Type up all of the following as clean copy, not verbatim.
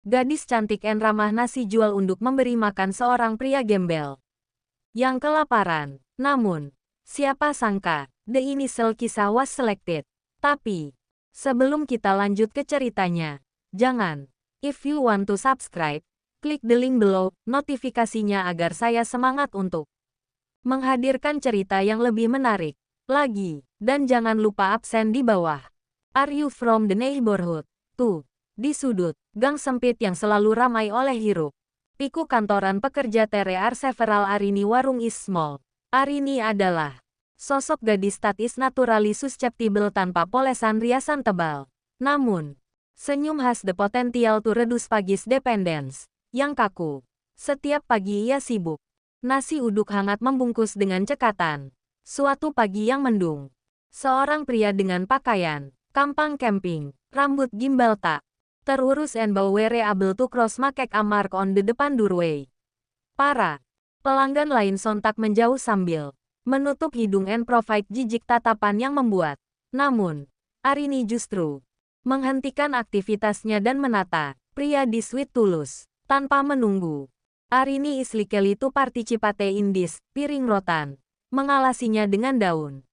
Gadis cantik dan ramah nasi jual unduk memberi makan seorang pria gembel yang kelaparan. Namun, siapa sangka, the initial kisah was selected. Tapi, sebelum kita lanjut ke ceritanya, jangan, if you want to subscribe, klik the link below, notifikasinya agar saya semangat untuk menghadirkan cerita yang lebih menarik lagi. Dan jangan lupa absen di bawah. Are you from the neighborhood? Tuh, di sudut gang sempit yang selalu ramai oleh hiruk pikuk kantoran pekerja TRR several Arini warung is small. Arini adalah sosok gadis statis naturally susceptible tanpa polesan riasan tebal. Namun, senyum khas the potential to reduce pagis dependence yang kaku. Setiap pagi ia sibuk. Nasi uduk hangat membungkus dengan cekatan. Suatu pagi yang mendung, seorang pria dengan pakaian kampang camping, rambut gimbal tak terurus and bau were able to cross make a mark on the depan doorway. Para pelanggan lain sontak menjauh sambil menutup hidung and provide jijik tatapan yang membuat. Namun, Arini justru menghentikan aktivitasnya dan menata pria di suite tulus. Tanpa menunggu, Arini is likely to participate in this, piring rotan mengalasinya dengan daun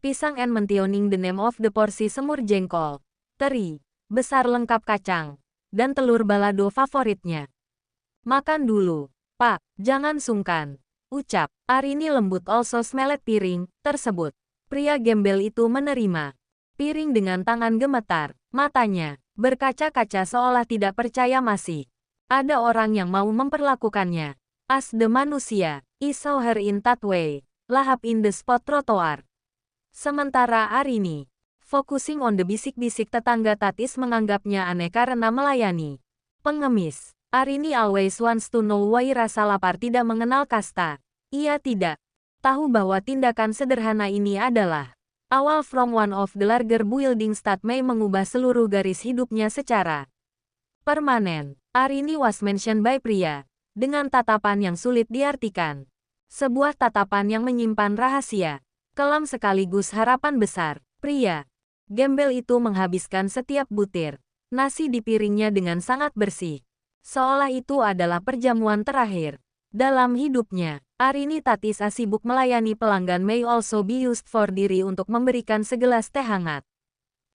pisang and mentioning the name of the porsi semur jengkol, teri besar lengkap kacang, dan telur balado favoritnya. Makan dulu, Pak, jangan sungkan, ucap Arini lembut also smelet piring tersebut. Pria gembel itu menerima piring dengan tangan gemetar, matanya berkaca-kaca seolah tidak percaya masih ada orang yang mau memperlakukannya as the manusia. I saw her in that way, lahap in the spot trottoir. Sementara Arini focusing on the bisik-bisik tetangga Tatis menganggapnya aneh karena melayani pengemis. Arini always wants to know why rasa lapar tidak mengenal kasta. Ia tidak tahu bahwa tindakan sederhana ini adalah awal from one of the larger buildings that may mengubah seluruh garis hidupnya secara permanen. Arini was mentioned by pria dengan tatapan yang sulit diartikan. Sebuah tatapan yang menyimpan rahasia kelam sekaligus harapan besar. Pria gembel itu menghabiskan setiap butir nasi di piringnya dengan sangat bersih. Seolah itu adalah perjamuan terakhir dalam hidupnya. Arini Tatis sibuk melayani pelanggan may also be used for diri untuk memberikan segelas teh hangat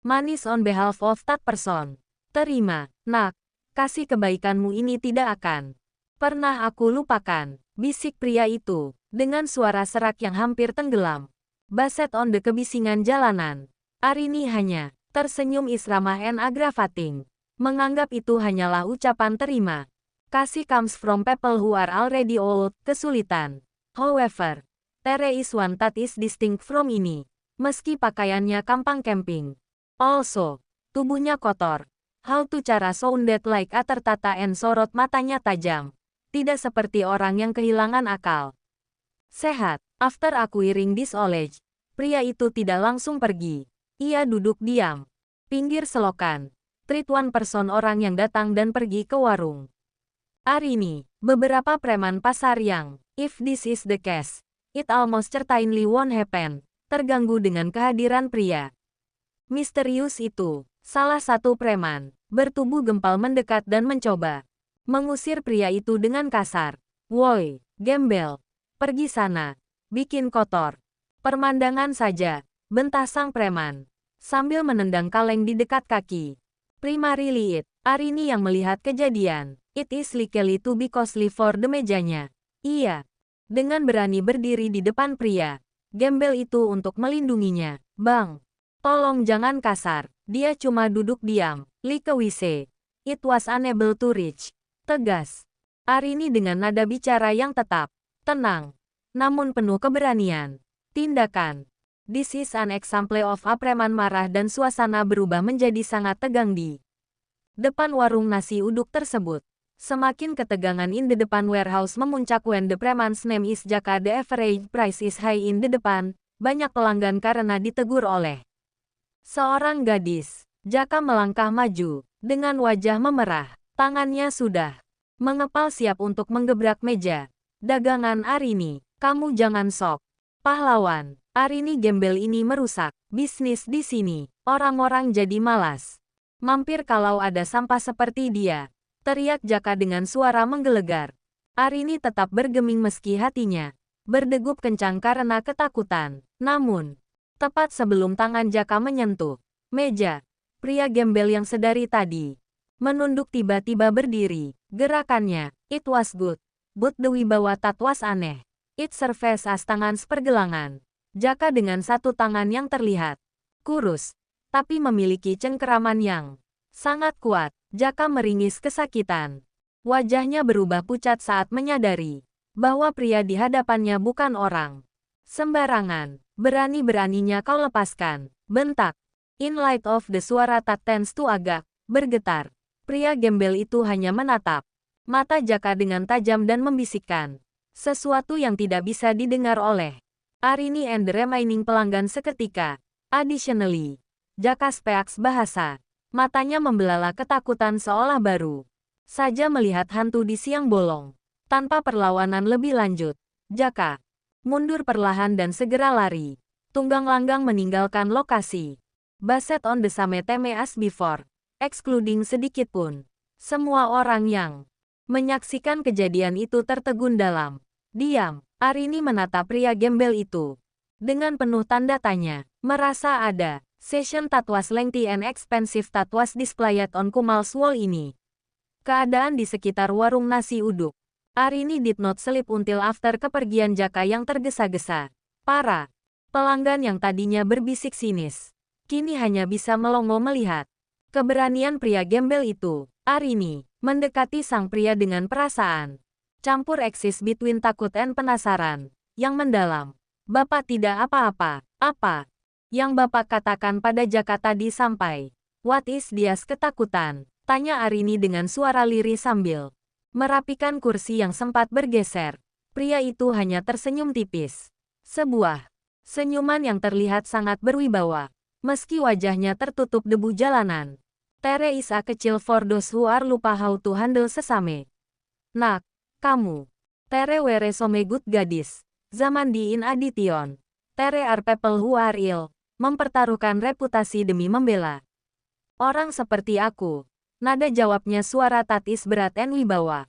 manis on behalf of that person. Terima, nak. Kasih kebaikanmu ini tidak akan pernah aku lupakan, bisik pria itu dengan suara serak yang hampir tenggelam. Baset on the kebisingan jalanan. Arini hanya tersenyum isramah and aggravating. Menganggap itu hanyalah ucapan terima kasih comes from people who are already old, kesulitan. However, there is one that is distinct from ini. Meski pakaiannya kampang camping. Also, tubuhnya kotor. How to cara sounded like a tertata and sorot matanya tajam. Tidak seperti orang yang kehilangan akal sehat. After acquiring this knowledge, pria itu tidak langsung pergi. Ia duduk diam pinggir selokan. Treat one person orang yang datang dan pergi ke warung. Arini, beberapa preman pasar yang, if this is the case, it almost certainly won't happen, terganggu dengan kehadiran pria misterius itu. Salah satu preman bertubuh gempal mendekat dan mencoba mengusir pria itu dengan kasar. Woi, gembel, pergi sana, bikin kotor pemandangan saja, bentak sang preman sambil menendang kaleng di dekat kaki. Primarily it, Arini yang melihat kejadian. It is likely to be costly for the mejanya. Ia dengan berani berdiri di depan pria gembel itu untuk melindunginya. Bang, tolong jangan kasar. Dia cuma duduk diam. Like we say, it was unable to reach. Tegas Arini dengan nada bicara yang tetap tenang, namun penuh keberanian. Tindakan. This is an example of a preman marah dan suasana berubah menjadi sangat tegang di depan warung nasi uduk tersebut. Semakin ketegangan in the depan warehouse memuncak when the preman's name is Jaka. The average price is high in the depan. Banyak pelanggan karena ditegur oleh seorang gadis. Jaka melangkah maju dengan wajah memerah. Tangannya sudah mengepal siap untuk menggebrak meja dagangan Arini. Kamu jangan sok pahlawan. Arini gembel ini merusak bisnis di sini. Orang-orang jadi malas mampir kalau ada sampah seperti dia. teriak Jaka dengan suara menggelegar. Arini tetap bergeming meski hatinya berdegup kencang karena ketakutan. Namun, tepat sebelum tangan Jaka menyentuh meja, pria gembel yang sedari tadi menunduk tiba-tiba berdiri. Gerakannya, it was good, but the wibawa that was aneh. It serves as tangan sepergelangan. Jaka dengan satu tangan yang terlihat kurus, tapi memiliki cengkeraman yang sangat kuat. Jaka meringis kesakitan. Wajahnya berubah pucat saat menyadari bahwa pria di hadapannya bukan orang sembarangan. Berani-beraninya kau lepaskan, bentak. In light of the suara that tends to agak bergetar. Pria gembel itu hanya menatap mata Jaka dengan tajam dan membisikkan sesuatu yang tidak bisa didengar oleh Arini and the remaining pelanggan seketika. Additionally, Jaka speaks bahasa. Matanya membelalak ketakutan seolah baru saja melihat hantu di siang bolong. Tanpa perlawanan lebih lanjut, Jaka mundur perlahan dan segera lari. Tunggang langgang meninggalkan lokasi. Based on the same theme as before, excluding sedikit pun. Semua orang yang menyaksikan kejadian itu tertegun dalam diam. Arini menatap pria gembel itu dengan penuh tanda tanya. Merasa ada session that was lengthy and expensive that was displayed on Kumal's wall ini. Keadaan di sekitar warung nasi uduk. Arini did not sleep until after kepergian Jaka yang tergesa-gesa. Para pelanggan yang tadinya berbisik sinis, kini hanya bisa melongo melihat keberanian pria gembel itu. Arini mendekati sang pria dengan perasaan campur eksis between takut dan penasaran yang mendalam. Bapak tidak apa-apa. Apa yang Bapak katakan pada Jaka tadi sampai? What is this ketakutan? Tanya Arini dengan suara lirih sambil merapikan kursi yang sempat bergeser. Pria itu hanya tersenyum tipis. Sebuah senyuman yang terlihat sangat berwibawa, meski wajahnya tertutup debu jalanan. Tere is a kecil for those who are lupa how to handle sesame. Nak, kamu. Tere were some good gadis. Zaman di In Addition. Tere are people who are ill. Mempertaruhkan reputasi demi membela orang seperti aku. Nada jawabnya suara tatis berat dan wibawa.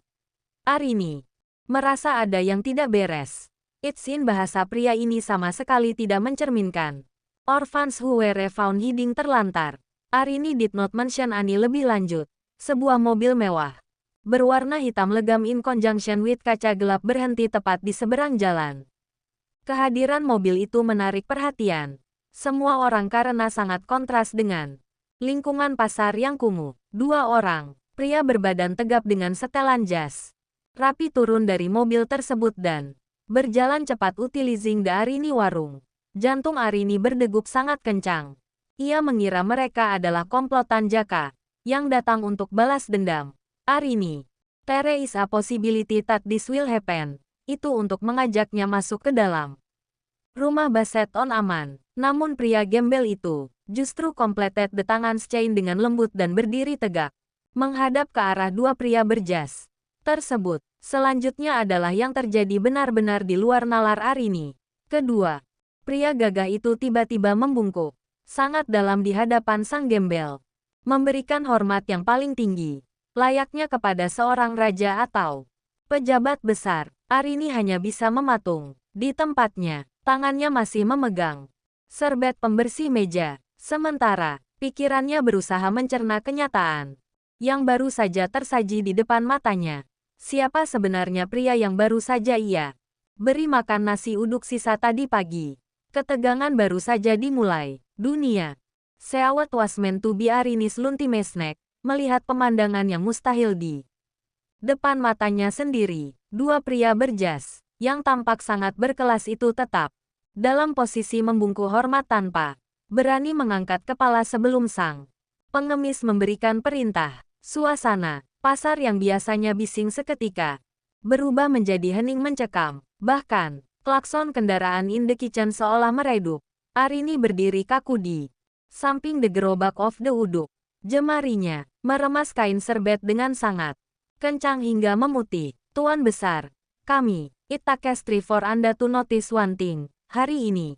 Arini merasa ada yang tidak beres. It's in bahasa pria ini sama sekali tidak mencerminkan orphans who were found hiding terlantar. Arini did not mention ani lebih lanjut. Sebuah mobil mewah berwarna hitam legam in conjunction with kaca gelap berhenti tepat di seberang jalan. Kehadiran mobil itu menarik perhatian semua orang karena sangat kontras dengan lingkungan pasar yang kumuh. Dua orang, pria berbadan tegap dengan setelan jas rapi turun dari mobil tersebut dan berjalan cepat utilizing the Arini warung. Jantung Arini berdegup sangat kencang. Ia mengira mereka adalah komplotan Jaka yang datang untuk balas dendam. Arini, there is a possibility that this will happen. Itu untuk mengajaknya masuk ke dalam rumah Basset on aman. Namun pria gembel itu justru completed the tangan chain dengan lembut dan berdiri tegak menghadap ke arah dua pria berjas tersebut. Selanjutnya adalah yang terjadi benar-benar di luar nalar Arini. Kedua, pria gagah itu tiba-tiba membungkuk sangat dalam di hadapan sang gembel, memberikan hormat yang paling tinggi, layaknya kepada seorang raja atau pejabat besar. Arini hanya bisa mematung di tempatnya, tangannya masih memegang serbet pembersih meja, sementara pikirannya berusaha mencerna kenyataan yang baru saja tersaji di depan matanya. Siapa sebenarnya pria yang baru saja ia beri makan nasi uduk sisa tadi pagi? Ketegangan baru saja dimulai. Dunia seawat was meant to be Arini's ultimate snack. Melihat pemandangan yang mustahil di depan matanya sendiri, dua pria berjas yang tampak sangat berkelas itu tetap dalam posisi membungkuk hormat tanpa berani mengangkat kepala sebelum sang pengemis memberikan perintah. Suasana pasar yang biasanya bising seketika berubah menjadi hening mencekam. Bahkan, klakson kendaraan in the kitchen seolah meredup. Arini berdiri kaku di samping the gerobak of the uduk. Jemarinya meremas kain serbet dengan sangat kencang hingga memutih. Tuan besar, kami, it takes three for Anda to notice one thing. Hari ini,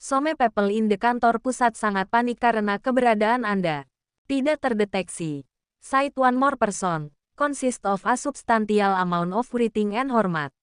some people in the kantor pusat sangat panik karena keberadaan Anda tidak terdeteksi. Cite one more person. consist of a substantial amount of breathing and hormat.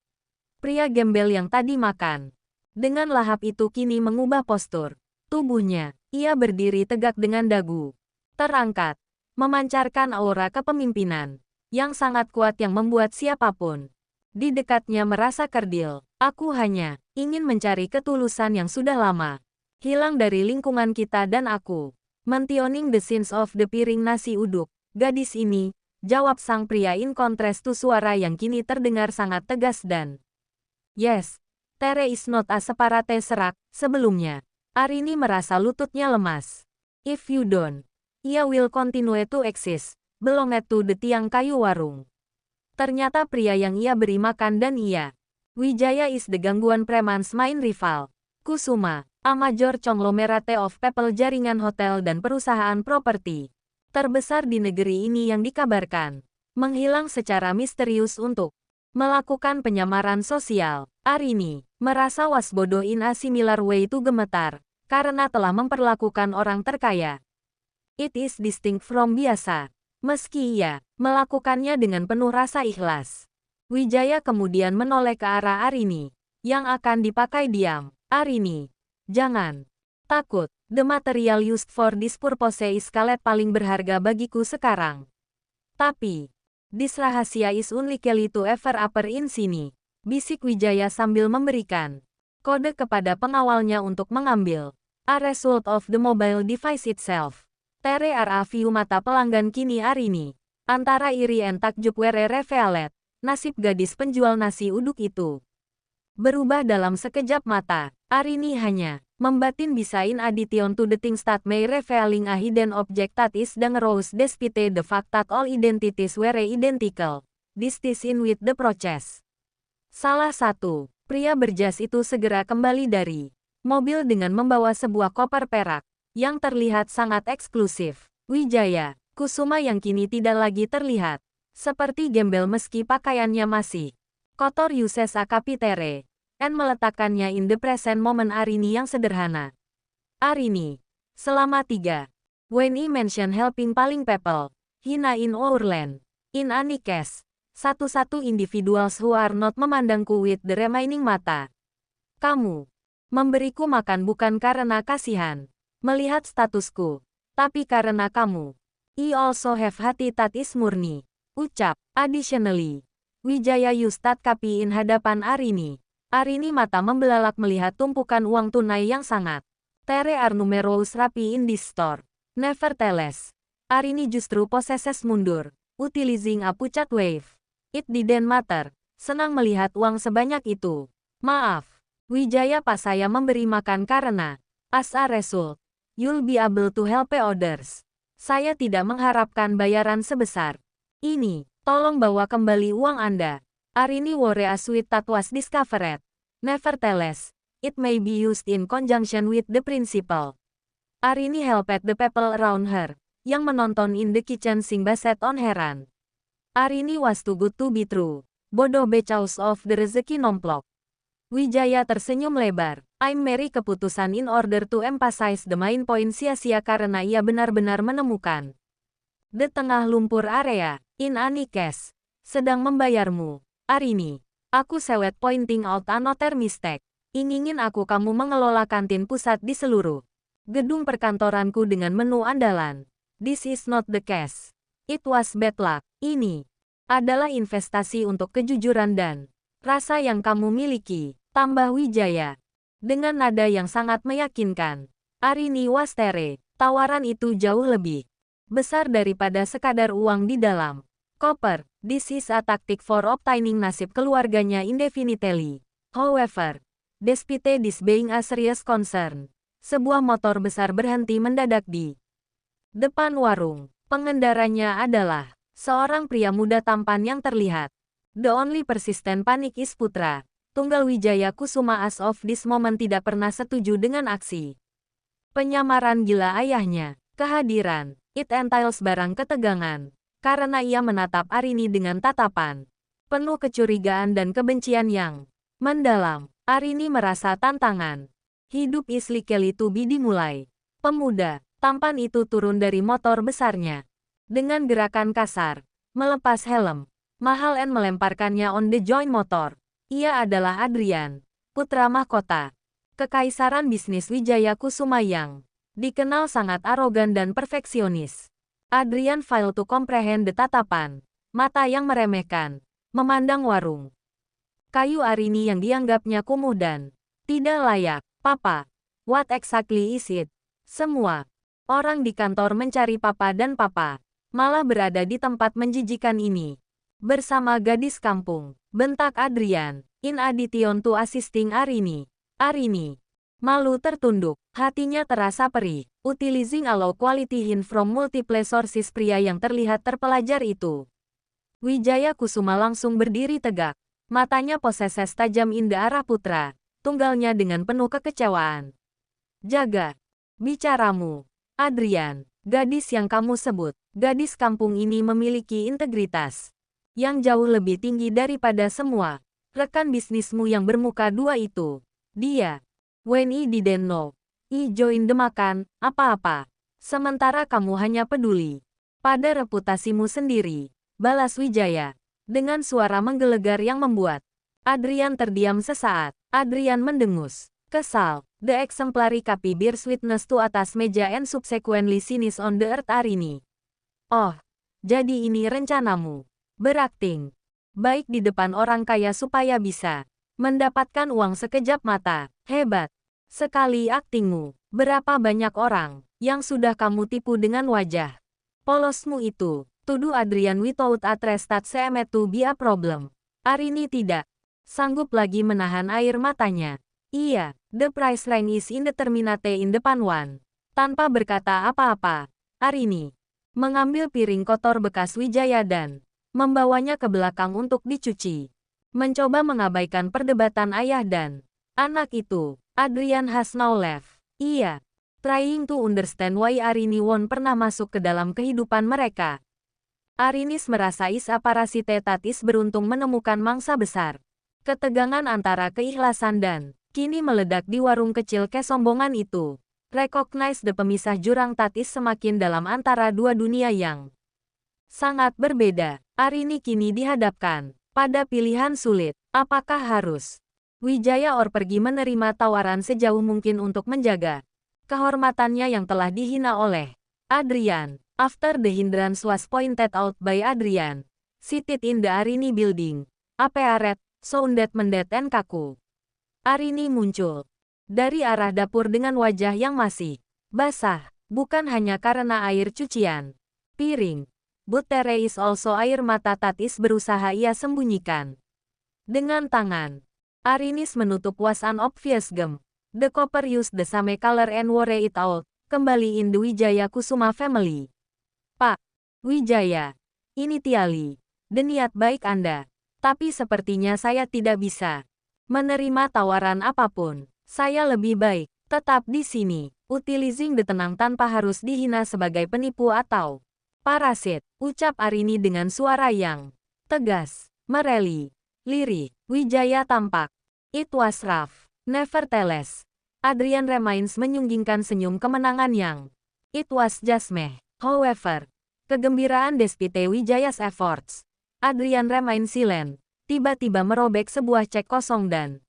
Pria gembel yang tadi makan. Dengan lahap itu kini mengubah postur tubuhnya. Ia berdiri tegak dengan dagu terangkat, memancarkan aura kepemimpinan yang sangat kuat yang membuat siapapun di dekatnya merasa kerdil. Aku hanya ingin mencari ketulusan yang sudah lama hilang dari lingkungan kita dan aku. Mentioning the sins of the piring nasi uduk, gadis ini, jawab sang pria in contrast to suara yang kini terdengar sangat tegas dan yes, Tere is not a separate serak sebelumnya. Arini merasa lututnya lemas. If you don't, ia will continue to exist, belonged to the tiang kayu warung. Ternyata pria yang ia beri makan dan ia, Wijaya is the gangguan preman's main rival. Kusuma, a major conglomerate of people jaringan hotel dan perusahaan properti terbesar di negeri ini yang dikabarkan menghilang secara misterius untuk melakukan penyamaran sosial. Arini merasa wasbodo in a similar way to gemetar karena telah memperlakukan orang terkaya. It is distinct from biasa. Meski ia melakukannya dengan penuh rasa ikhlas. Wijaya kemudian menoleh ke arah Arini yang akan dipakai diam. Arini, jangan takut. The material used for this purpose is kalet paling berharga bagiku sekarang. Tapi, this rahasia is unlikely to ever appear in sini. Bisik Wijaya sambil memberikan kode kepada pengawalnya untuk mengambil a result of the mobile device itself. Tere view mata pelanggan kini Arini. Antara iri and takjub were revealed. Nasib gadis penjual nasi uduk itu berubah dalam sekejap mata. Arini hanya membatin bisain addition to the things that may revealing a hidden object that is the rose despite the fact that all identities were identical. This is in with the process. Salah satu pria berjas itu segera kembali dari mobil dengan membawa sebuah koper perak yang terlihat sangat eksklusif. Wijaya, Kusuma yang kini tidak lagi terlihat seperti gembel meski pakaiannya masih kotor uses a kapitere, and meletakkannya in the present moment Arini yang sederhana. Arini, selama 3. When I mention helping paling people, hina in our land, in any case, satu-satu individuals who are not memandangku with the remaining mata. Kamu memberiku makan bukan karena kasihan, melihat statusku, tapi karena kamu. I also have hati that is murni. Ucap, additionally. Wijaya used that copy in hadapan Arini. Arini mata membelalak melihat tumpukan uang tunai yang sangat Tere are numerous rapi in this store. Nevertheless, Arini justru possesses mundur, utilizing a pucat wave. It didn't matter. Senang melihat uang sebanyak itu. Maaf, Wijaya pas saya memberi makan karena, as a result, you'll be able to help others. Saya tidak mengharapkan bayaran sebesar ini. Tolong bawa kembali uang Anda. Arini wore a sweet that was discovered. Nevertheless, it may be used in conjunction with the principal. Arini helped the people around her, yang menonton in the kitchen sing baset on heran. Arini was too good to be true. Bodoh becaus of the rezeki nomplok. Wijaya tersenyum lebar. I'm Mary keputusan in order to emphasize the main point sia-sia karena ia benar-benar menemukan the tengah lumpur area. In any case, sedang membayarmu. Arini, aku sewet pointing out another mistake. Ingin aku kamu mengelola kantin pusat di seluruh gedung perkantoranku dengan menu andalan. This is not the case. It was bad luck. Ini adalah investasi untuk kejujuran dan rasa yang kamu miliki, tambah Wijaya. Dengan nada yang sangat meyakinkan. Arini was Tere. Tawaran itu jauh lebih besar daripada sekadar uang di dalam koper. This is a tactic for obtaining nasib keluarganya indefinitely. However, despite this being a serious concern, sebuah motor besar berhenti mendadak di depan warung. Pengendaranya adalah seorang pria muda tampan yang terlihat. The only persistent panic is Putra. Tunggal Wijaya Kusuma as of this moment tidak pernah setuju dengan aksi penyamaran gila ayahnya. Kehadiran, it entails barang ketegangan. Karena ia menatap Arini dengan tatapan penuh kecurigaan dan kebencian yang mendalam. Arini merasa tantangan hidup is likely to be dimulai. Pemuda tampan itu turun dari motor besarnya. Dengan gerakan kasar, Melepas helm, Mahal N melemparkannya on the joint motor. Ia adalah Adrian, putra mahkota Kekaisaran bisnis Wijaya Kusuma yang dikenal sangat arogan dan perfeksionis. Adrian failed to comprehend the tatapan mata yang meremehkan, memandang warung kayu Arini yang dianggapnya kumuh dan tidak layak. Papa, what exactly is it? Semua orang di kantor mencari Papa dan Papa malah berada di tempat menjijikan ini. Bersama gadis kampung, bentak Adrian, in addition to assisting Arini. Arini malu tertunduk, hatinya terasa perih. Utilizing a low quality hint from multiple sources, pria yang terlihat terpelajar itu. Wijaya Kusuma langsung berdiri tegak. Matanya poseses tajam in the arah putra tunggalnya dengan penuh kekecewaan. Jaga bicaramu, Adrian. Gadis yang kamu sebut, gadis kampung ini memiliki integritas yang jauh lebih tinggi daripada semua rekan bisnismu yang bermuka dua itu. Dia, when I didn't know, I joined the makan, apa-apa. Sementara kamu hanya peduli pada reputasimu sendiri, balas Wijaya, dengan suara menggelegar yang membuat Adrian terdiam sesaat. Adrian mendengus, kesal. The exemplary copy bears witness to atas meja and subsequently sinis on the earth Arini. Oh, jadi ini rencanamu. Berakting baik di depan orang kaya supaya bisa mendapatkan uang sekejap mata. Hebat sekali aktingmu. Berapa banyak orang yang sudah kamu tipu dengan wajah polosmu itu? Tuduh Adrian without a trace that seemed to be a problem. Arini tidak sanggup lagi menahan air matanya. Iya, the price rank is indeterminate in depan one. Tanpa berkata apa-apa, Arini mengambil piring kotor bekas Wijaya dan membawanya ke belakang untuk dicuci. Mencoba mengabaikan perdebatan ayah dan anak itu. Adrian has now left. Iya, trying to understand why Arini won't pernah masuk ke dalam kehidupan mereka. Arinis merasa Isa Parasitetatis beruntung menemukan mangsa besar. Ketegangan antara keikhlasan dan kini meledak di warung kecil kesombongan itu. Recognize the pemisah jurang Tatis semakin dalam antara dua dunia yang sangat berbeda. Arini kini dihadapkan pada pilihan sulit. Apakah harus Wijaya or pergi menerima tawaran sejauh mungkin untuk menjaga kehormatannya yang telah dihina oleh Adrian. After the hindrance was pointed out by Adrian, seated in the Arini building, Apearet, sounded mendet and kaku. Arini muncul dari arah dapur dengan wajah yang masih basah, bukan hanya karena air cucian piring, but there is also air mata Tatis berusaha ia sembunyikan. Dengan tangan, Arinis menutup was an obvious gem. The copper used the same color and wore it out. Kembali in the Wijaya Kusuma family. Pak Wijaya, ini Tiali, the niat baik Anda. Tapi sepertinya saya tidak bisa menerima tawaran apapun. Saya lebih baik tetap di sini. Utilizing the tenang tanpa harus dihina sebagai penipu atau parasit, ucap Arini dengan suara yang tegas, mereli, lirih. Wijaya tampak. It was rough. Nevertheless, Adrian remains menyunggingkan senyum kemenangan yang it was just meh. However, kegembiraan despite Wijaya's efforts. Adrian remains silent. Tiba-tiba merobek sebuah cek kosong dan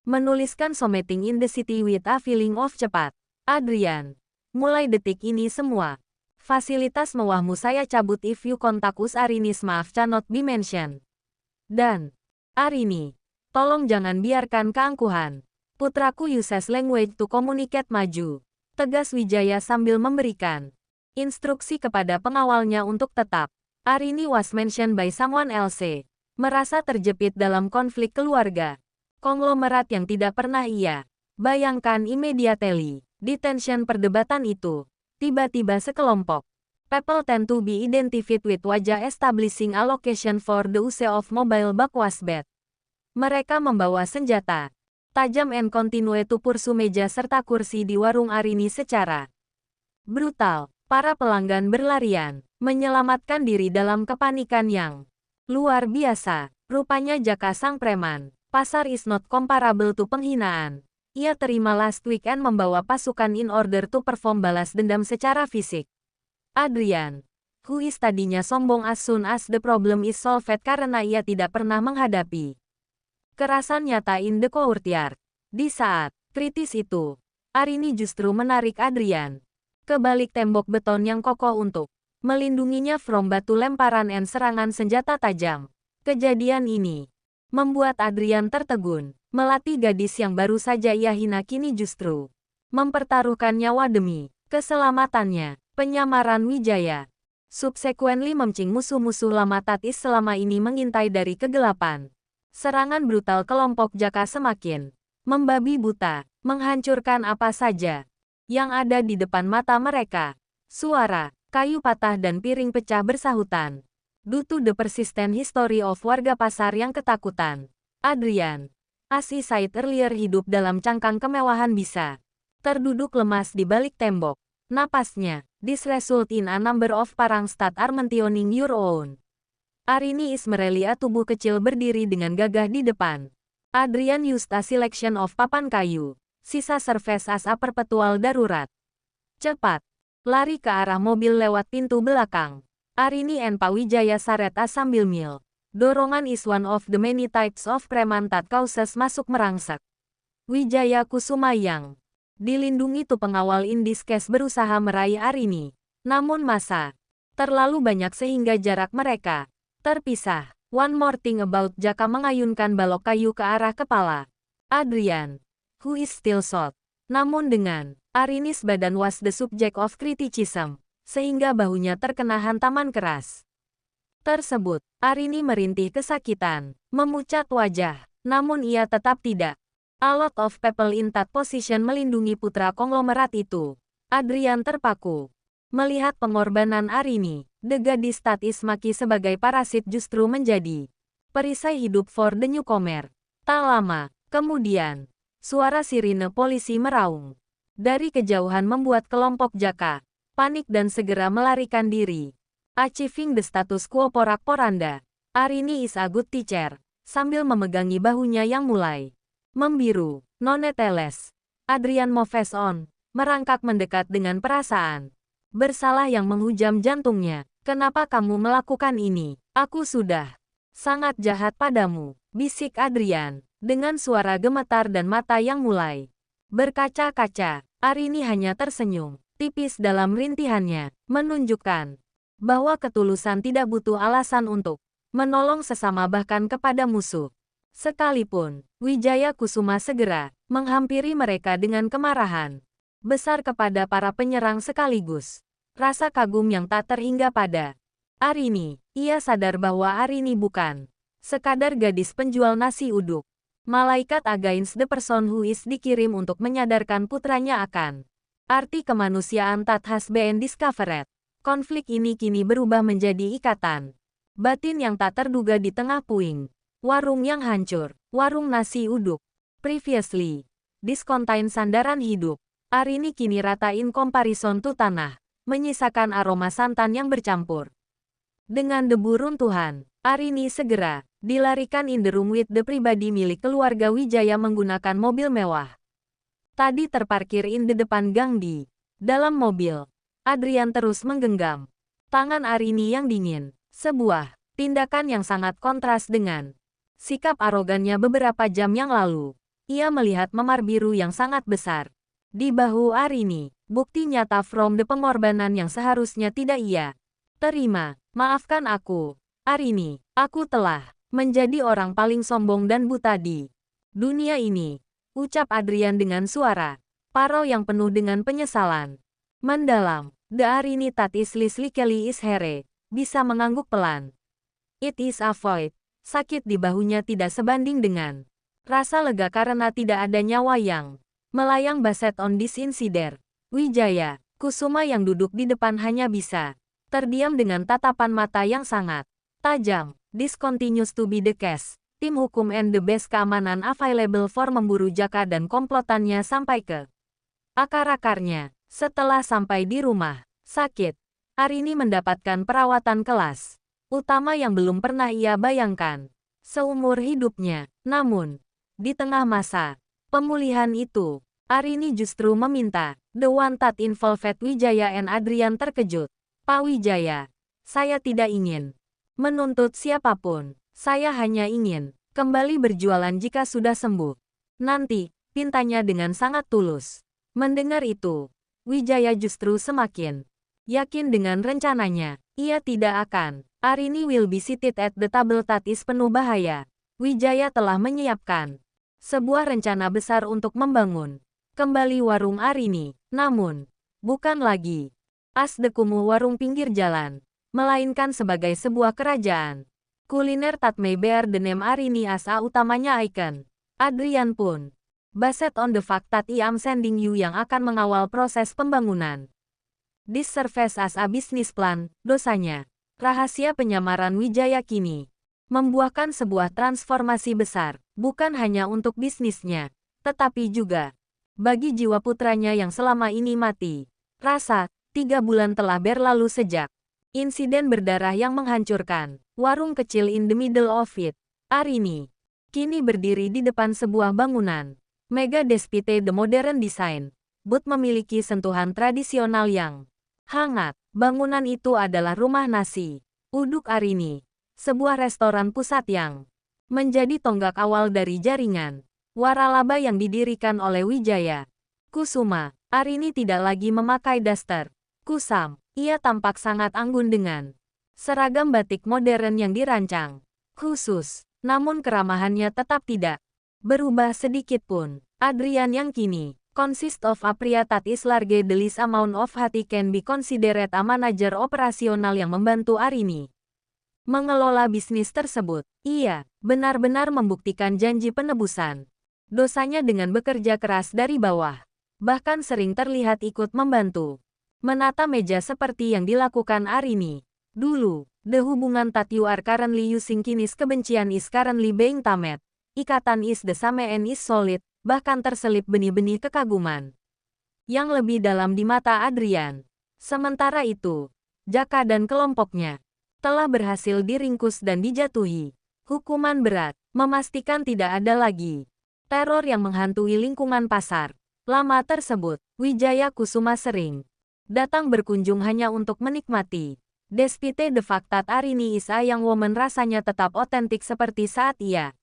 menuliskan something in the city with a feeling of cepat. Adrian, mulai detik ini semua fasilitas mewahmu saya cabut if you contact us. Arinis maaf cannot be mentioned. Dan, Arini, tolong jangan biarkan keangkuhan putraku uses language to communicate maju. Tegas Wijaya sambil memberikan instruksi kepada pengawalnya untuk tetap. Arini was mentioned by someone else. Merasa terjepit dalam konflik keluarga konglomerat yang tidak pernah ia bayangkan immediately. Di tension perdebatan itu, tiba-tiba sekelompok people tend to be identified with wajah establishing a location for the use of mobile bakwasbet. Mereka membawa senjata tajam and continue to pursue meja serta kursi di warung Arini secara brutal. Para pelanggan berlarian, menyelamatkan diri dalam kepanikan yang luar biasa. Rupanya Jaka sang preman pasar is not comparable to penghinaan. Ia terima last weekend membawa pasukan in order to perform balas dendam secara fisik. Adrian, Huis tadinya sombong as soon as the problem is solved karena ia tidak pernah menghadapi kerasan nyata in the courtyard. Di saat kritis itu, Arini justru menarik Adrian ke balik tembok beton yang kokoh untuk melindunginya from batu lemparan dan serangan senjata tajam. Kejadian ini membuat Adrian tertegun. Melatih gadis yang baru saja ia hina kini justru mempertaruhkan nyawa demi keselamatannya. Penyamaran Wijaya subsequently memcing musuh-musuh lama Tatis selama ini mengintai dari kegelapan. Serangan brutal kelompok Jaka semakin membabi buta, menghancurkan apa saja yang ada di depan mata mereka. Suara kayu patah dan piring pecah bersahutan. Due to the persistent history of warga pasar yang ketakutan, Adrian, as he said earlier, hidup dalam cangkang kemewahan bisa terduduk lemas di balik tembok. Napasnya, this result in a number of parang start are mentioning your own. Arini Ismerelia tubuh kecil berdiri dengan gagah di depan. Adrian used a selection of papan kayu. Sisa surface as a perpetual darurat. Cepat. Lari ke arah mobil lewat pintu belakang. Arini and Pawijaya Sareta sambil mil. Dorongan is one of the many types of preman that causes masuk merangsek. Wijaya Kusuma yang dilindungi tu pengawal in this case berusaha meraih Arini. Namun masa terlalu banyak sehingga jarak mereka terpisah. One more thing about Jaka mengayunkan balok kayu ke arah kepala Adrian, who is still shot. Namun dengan Arini's badan was the subject of criticism, sehingga bahunya terkena hantaman keras tersebut. Arini merintih kesakitan, memucat wajah, namun ia tetap tidak. A lot of people in that position melindungi putra konglomerat itu. Adrian terpaku melihat pengorbanan Arini. The gadis Tatis Maki sebagai parasit justru menjadi perisai hidup for the newcomer. Tak lama kemudian, suara sirine polisi meraung dari kejauhan membuat kelompok Jaka panik dan segera melarikan diri. Achieving the status quo porak-poranda. Arini is a good teacher. Sambil memegangi bahunya yang mulai membiru, None teles. Adrian moves on, merangkak mendekat dengan perasaan bersalah yang menghujam jantungnya. Kenapa kamu melakukan ini? Aku sudah sangat jahat padamu, bisik Adrian, dengan suara gemetar dan mata yang mulai berkaca-kaca. Arini hanya tersenyum tipis dalam rintihannya, menunjukkan bahwa ketulusan tidak butuh alasan untuk menolong sesama bahkan kepada musuh. Sekalipun, Wijaya Kusuma segera menghampiri mereka dengan kemarahan besar kepada para penyerang sekaligus. Rasa kagum yang tak terhingga pada Arini. Ia sadar bahwa Arini bukan sekadar gadis penjual nasi uduk. Malaikat against the person who is dikirim untuk menyadarkan putranya akan arti kemanusiaan that has been discovered. Konflik ini kini berubah menjadi ikatan batin yang tak terduga di tengah puing warung yang hancur, warung nasi uduk. Previously, diskontain sandaran hidup. Arini kini rata in comparison to tanah, menyisakan aroma santan yang bercampur dengan debu runtuhan. Arini segera dilarikan in the room with the pribadi milik keluarga Wijaya menggunakan mobil mewah. Tadi terparkir in the depan gang di dalam mobil. Adrian terus menggenggam tangan Arini yang dingin. Sebuah tindakan yang sangat kontras dengan sikap arogannya beberapa jam yang lalu. Ia melihat memar biru yang sangat besar di bahu Arini. Bukti nyata from the pengorbanan yang seharusnya tidak ia terima. Maafkan aku, Arini. Aku telah menjadi orang paling sombong dan buta di dunia ini, ucap Adrian dengan suara parau yang penuh dengan penyesalan mendalam. The Arini that is likely is here. Bisa mengangguk pelan. It is a void. Sakit di bahunya tidak sebanding dengan rasa lega karena tidak ada nyawa yang melayang based on this incident. Wijaya Kusuma yang duduk di depan hanya bisa terdiam dengan tatapan mata yang sangat tajam. This continues to be the case. Tim hukum and the best keamanan available for memburu Jaka dan komplotannya sampai ke akar-akarnya. Setelah sampai di rumah sakit, Arini mendapatkan perawatan kelas utama yang belum pernah ia bayangkan seumur hidupnya. Namun, di tengah masa pemulihan itu, Arini justru meminta the one that involved Wijaya and Adrian terkejut. Pak Wijaya, Saya tidak ingin menuntut siapapun. Saya hanya ingin kembali berjualan jika sudah sembuh. Nanti, pintanya dengan sangat tulus. Mendengar itu, Wijaya justru semakin yakin dengan rencananya. Ia tidak akan. Arini will be seated at the table that is penuh bahaya. Wijaya telah menyiapkan sebuah rencana besar untuk membangun kembali warung Arini. Namun, bukan lagi as the kumuh warung pinggir jalan, melainkan sebagai sebuah kerajaan kuliner that may bear the name Arini as a utamanya icon. Adrian pun based on the fact that I am sending you yang akan mengawal proses pembangunan. This serves as a business plan. Dosanya, rahasia penyamaran Wijaya kini membuahkan sebuah transformasi besar, bukan hanya untuk bisnisnya, tetapi juga bagi jiwa putranya yang selama ini mati. Rasa, 3 bulan telah berlalu sejak insiden berdarah yang menghancurkan warung kecil in the middle of it. Arini kini berdiri di depan sebuah bangunan Mega Despite the Modern Design. Booth memiliki sentuhan tradisional yang hangat. Bangunan itu adalah rumah nasi uduk Arini, sebuah restoran pusat yang menjadi tonggak awal dari jaringan waralaba yang didirikan oleh Wijaya Kusuma. Arini tidak lagi memakai daster kusam. Ia tampak sangat anggun dengan seragam batik modern yang dirancang khusus, namun keramahannya tetap tidak berubah sedikit pun. Adrian yang kini consist of a pria that is large the least amount of hati can be considered a manager operasional yang membantu Arini mengelola bisnis tersebut. Ia benar-benar membuktikan janji penebusan dosanya dengan bekerja keras dari bawah, bahkan sering terlihat ikut membantu menata meja seperti yang dilakukan Arini dulu. The hubungan that you are currently using kinis kebencian is currently being tamed. Ikatan is the same and is solid. Bahkan terselip benih-benih kekaguman yang lebih dalam di mata Adrian. Sementara itu, Jaka dan kelompoknya telah berhasil diringkus dan dijatuhi hukuman berat, memastikan tidak ada lagi teror yang menghantui lingkungan pasar lama tersebut. Wijaya Kusuma sering datang berkunjung hanya untuk menikmati despite the fact that Arini is a young woman. Rasanya tetap otentik seperti saat ia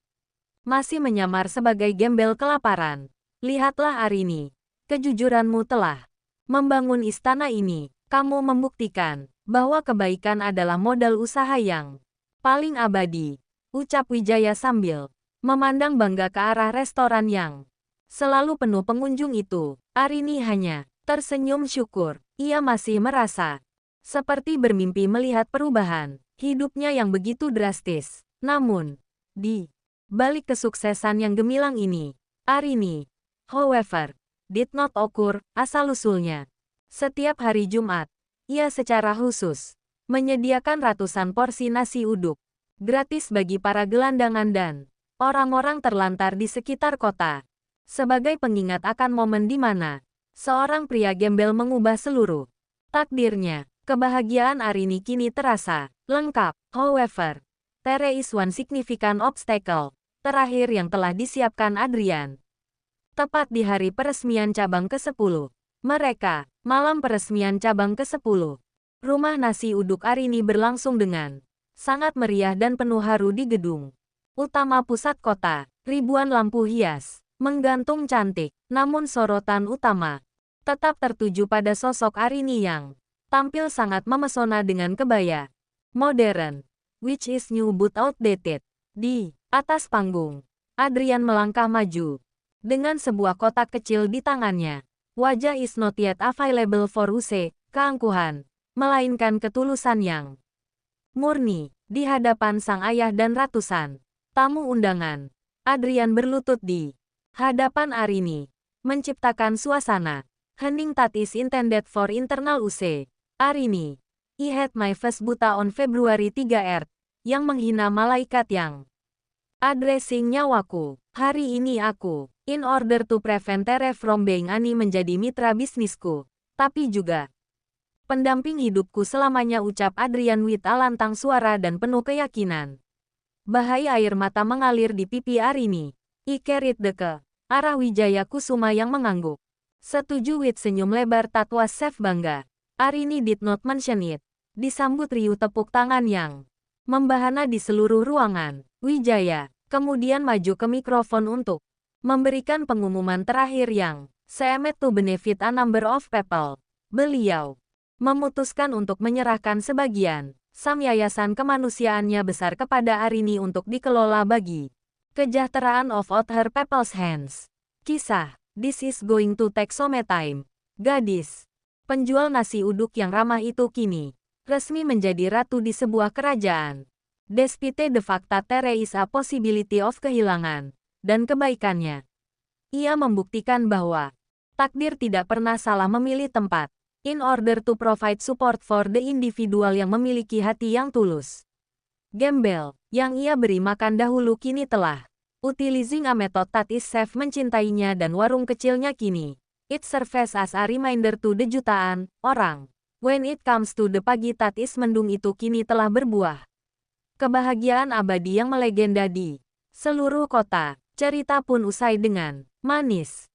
masih menyamar sebagai gembel kelaparan. Lihatlah Arini, kejujuranmu telah membangun istana ini. Kamu membuktikan bahwa kebaikan adalah modal usaha yang paling abadi, ucap Wijaya sambil memandang bangga ke arah restoran yang selalu penuh pengunjung itu. Arini hanya tersenyum syukur. Ia masih merasa seperti bermimpi melihat perubahan hidupnya yang begitu drastis. Namun, di balik kesuksesan yang gemilang ini, Arini, however, did not occur asal-usulnya. Setiap hari Jumat, ia secara khusus menyediakan ratusan porsi nasi uduk gratis bagi para gelandangan dan orang-orang terlantar di sekitar kota, sebagai pengingat akan momen di mana seorang pria gembel mengubah seluruh takdirnya. Kebahagiaan Arini kini terasa lengkap. However, there is one significant obstacle terakhir yang telah disiapkan Adrian. Tepat di hari peresmian cabang ke-10. Malam peresmian cabang ke-10. Rumah nasi uduk Arini berlangsung dengan sangat meriah dan penuh haru di gedung utama pusat kota. Ribuan lampu hias menggantung cantik, namun sorotan utama tetap tertuju pada sosok Arini yang tampil sangat memesona dengan kebaya modern, which is new but outdated. Di atas panggung, Adrian melangkah maju dengan sebuah kotak kecil di tangannya. Wajah is not yet available for use, keangkuhan, melainkan ketulusan yang murni. Di hadapan sang ayah dan ratusan tamu undangan, Adrian berlutut di hadapan Arini, menciptakan suasana hening that is intended for internal use. Arini, I had my first buta on February 3 Earth, yang menghina malaikat yang addressing nyawaku. Hari ini aku, in order to prevent Tere from being Ani menjadi mitra bisnisku, tapi juga pendamping hidupku selamanya, ucap Adrian with a lantang suara dan penuh keyakinan. Bahaya air mata mengalir di pipi Arini. I carried the ke arah Wijaya Kusuma yang mengangguk. Setuju with senyum lebar that was safe bangga. Arini did not mention it. Disambut riuh tepuk tangan yang membahana di seluruh ruangan. Wijaya kemudian maju ke mikrofon untuk memberikan pengumuman terakhir yang seemet to benefit a number of people. Beliau memutuskan untuk menyerahkan sebagian saham yayasan kemanusiaannya besar kepada Arini untuk dikelola bagi kesejahteraan of other people's hands. Kisah, this is going to take some time. Gadis penjual nasi uduk yang ramah itu kini resmi menjadi ratu di sebuah kerajaan. Despite the fact that there is a possibility of kehilangan dan kebaikannya, ia membuktikan bahwa takdir tidak pernah salah memilih tempat. In order to provide support for the individual yang memiliki hati yang tulus. Gembel, yang ia beri makan dahulu kini telah utilizing a method that is safe mencintainya dan warung kecilnya kini. It serves as a reminder to the jutaan orang. When it comes to the pagi that is mendung itu kini telah berbuah. Kebahagiaan abadi yang melegenda di seluruh kota. Cerita pun usai dengan manis.